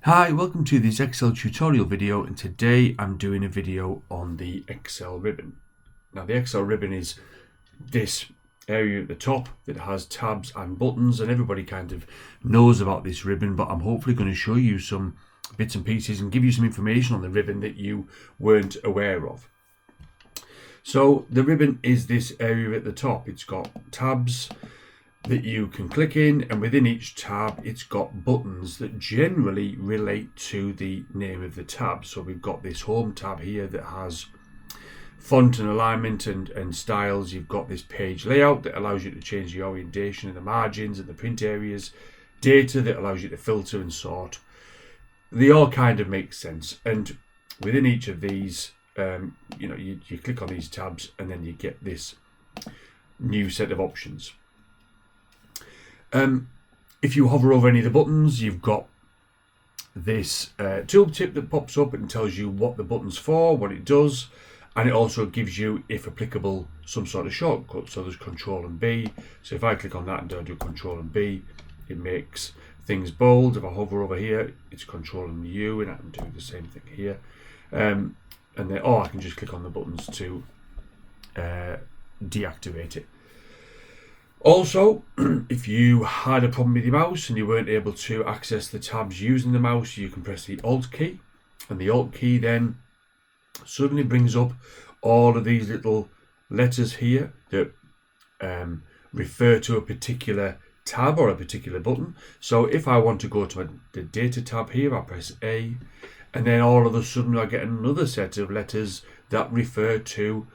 Hi, welcome to this Excel tutorial video, and today I'm doing a video on the Excel ribbon. Now the Excel ribbon is this area at the top that has tabs and buttons, and everybody kind of knows about this ribbon, but I'm hopefully going to show you some bits and pieces and give you some information on the ribbon that you weren't aware of. So the ribbon is this area at the top. It's got tabs that you can click in, and within each tab it's got buttons that generally relate to the name of the tab. So we've got this home tab here that has font and alignment and styles. You've got this page layout that allows you to change the orientation and the margins and the print areas, data that allows you to filter and sort. They all kind of make sense, and within each of these you click on these tabs and then you get this new set of options. If you hover over any of the buttons, you've got this tooltip that pops up and tells you what the button's for, what it does, and it also gives you, if applicable, some sort of shortcut. So there's Control and B. So if I click on that and do Control and B, it makes things bold. If I hover over here, it's Control and U, and I can do the same thing here. And then, I can just click on the buttons to deactivate it. Also, if you had a problem with your mouse and you weren't able to access the tabs using the mouse, you can press the Alt key, and the Alt key then suddenly brings up all of these little letters here that refer to a particular tab or a particular button. So if I want to go to the data tab here, I press A, and then all of a sudden I get another set of letters that refer to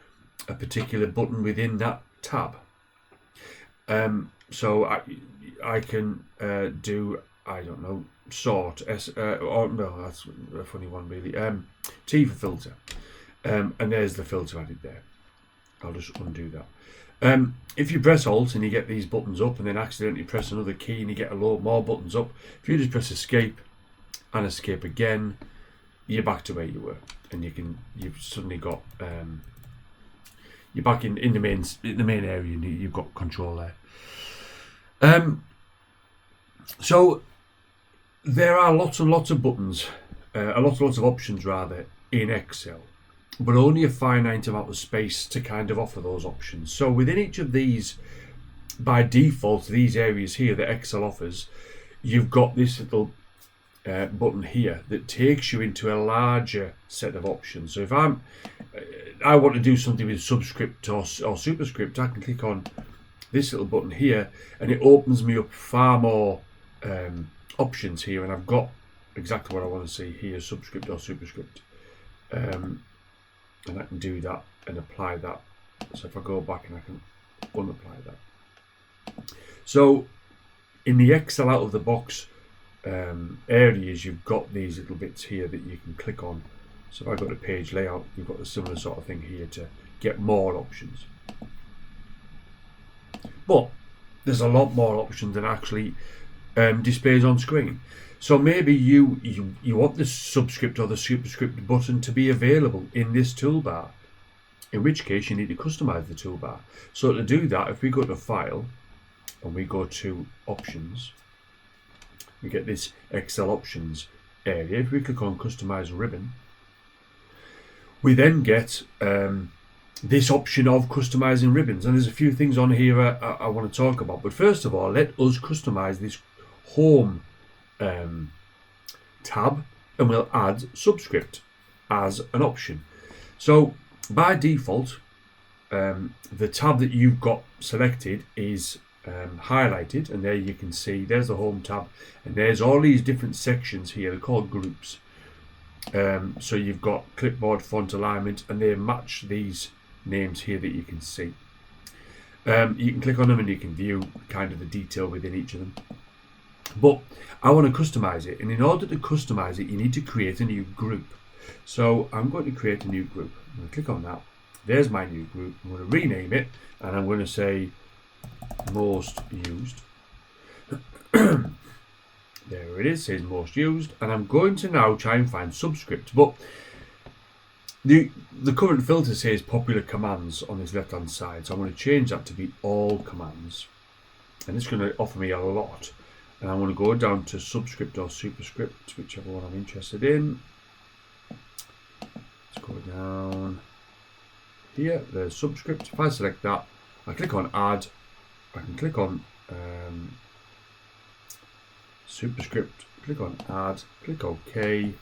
a particular button within that tab. So I can do, I don't know, sort, or no, that's a funny one really, T for filter, and there's the filter added there. I'll just undo that. If you press Alt and you get these buttons up and then accidentally press another key and you get a load more buttons up, if you just press Escape and Escape again, you're back to where you were, and you've suddenly got, you're back in the main area, and you've got control there. So there are lots and lots of buttons, lots of options rather, in Excel, but only a finite amount of space to kind of offer those options. So within each of these, by default, these areas here that Excel offers, you've got this little button here that takes you into a larger set of options. So if I want to do something with subscript or superscript, I can click on this little button here and it opens me up far more options here, and I've got exactly what I want to see here, subscript or superscript, and I can do that and apply that. So if I go back and I can unapply that. So in the Excel out of the box areas, you've got these little bits here that you can click on. So if I go to page layout, you've got a similar sort of thing here to get more options. But there's a lot more options than actually displays on screen. So maybe you want the subscript or the superscript button to be available in this toolbar, in which case you need to customize the toolbar. So to do that, if we go to File and we go to Options, we get this Excel Options area. If we click on Customize Ribbon, we then get this option of customizing ribbons, and there's a few things on here I want to talk about. But first of all, let us customize this home tab, and we'll add subscript as an option. So by default, the tab that you've got selected is highlighted, and there you can see there's the home tab, and there's all these different sections here. They're called groups. So you've got clipboard, font, alignment, and they match these names here that you can see. You can click on them and you can view kind of the detail within each of them. But I want to customize it, and in order to customize it, you need to create a new group. So I'm going to create a new group. I'm going to click on that. There's my new group. I'm going to rename it, and I'm going to say most used. There it is, says most used, and I'm going to now try and find subscript. But the current filter says popular commands on this left hand side, so I'm going to change that to be all commands, and it's going to offer me a lot and I want to go down to subscript or superscript, whichever one I'm interested in. Let's go down here, there's subscript. If I select that, I click on add, I can click on superscript, click on add, click OK,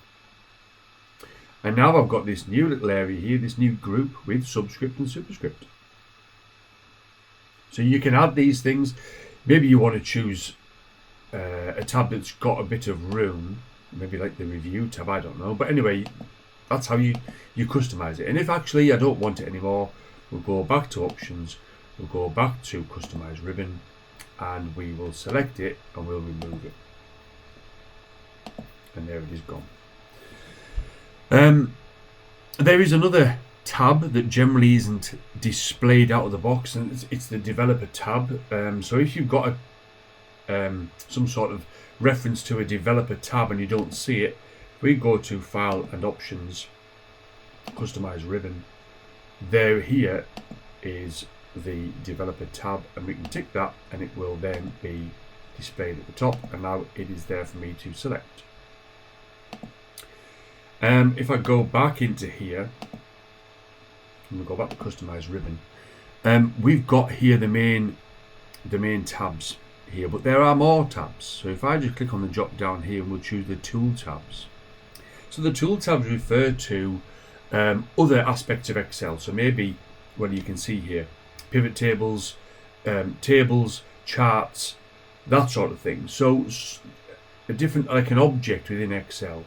and now I've got this new little area here, this new group with subscript and superscript. So you can add these things. Maybe you want to choose a tab that's got a bit of room, maybe like the review tab, I don't know. But anyway, that's how you customize it. And if actually I don't want it anymore, we'll go back to options, we'll go back to customize ribbon, and we will select it and we'll remove it. And there it is gone. There is another tab that generally isn't displayed out of the box, and it's the developer tab. So if you've got some sort of reference to a developer tab and you don't see it, we go to file and options, customize ribbon, there here is the developer tab, and we can tick that and it will then be displayed at the top, and now it is there for me to select. If I go back into here, and we go back to customize ribbon, we've got here the main tabs here, but there are more tabs. So if I just click on the drop down here, and we'll choose the tool tabs. So the tool tabs refer to other aspects of Excel. So maybe, well, you can see here pivot tables, tables, charts, that sort of thing. So a different, like an object within Excel,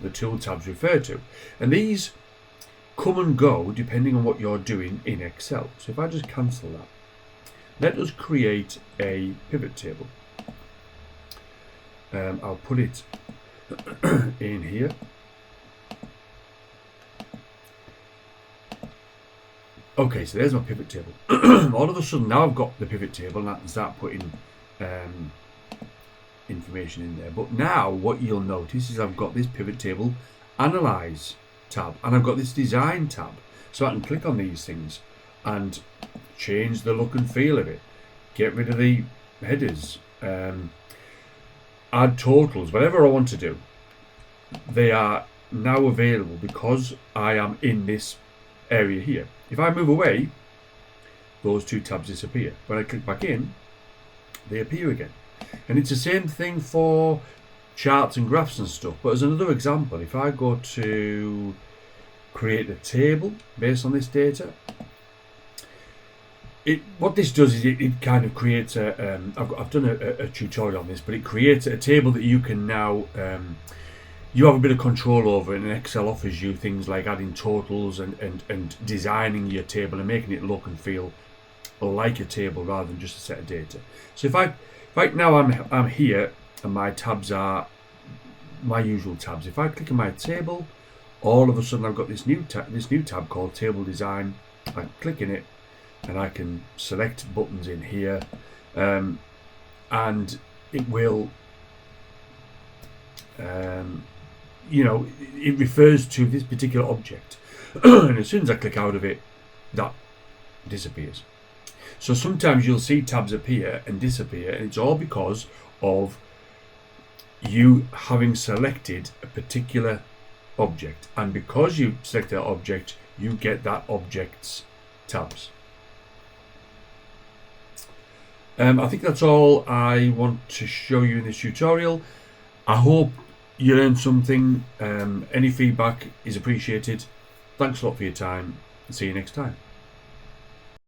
the tool tabs refer to, and these come and go depending on what you're doing in Excel. So if I just cancel that, let us create a pivot table. I'll put it in here. Okay, so there's my pivot table. All of a sudden now I've got the pivot table, and I can start putting information in there. But now what you'll notice is I've got this pivot table analyze tab, and I've got this design tab, so I can click on these things and change the look and feel of it, get rid of the headers, add totals, whatever I want to do. They are now available because I am in this area here. If I move away, those two tabs disappear. When I click back in, they appear again. And it's the same thing for charts and graphs and stuff. But as another example, if I go to create a table based on this data, what this does is it kind of creates a I've done a tutorial on this, but it creates a table that you can now you have a bit of control over, and Excel offers you things like adding totals and designing your table and making it look and feel like a table rather than just a set of data. So if I right now I'm here and my tabs are my usual tabs. If I click on my table, all of a sudden I've got this new tab called Table Design. I click in it, and I can select buttons in here, and it will, it refers to this particular object, and as soon as I click out of it, that disappears. So sometimes you'll see tabs appear and disappear, and it's all because of you having selected a particular object, and because you select that object, you get that object's tabs. I think that's all I want to show you in this tutorial. I hope you learned something. Any feedback is appreciated. Thanks a lot for your time, and see you next time.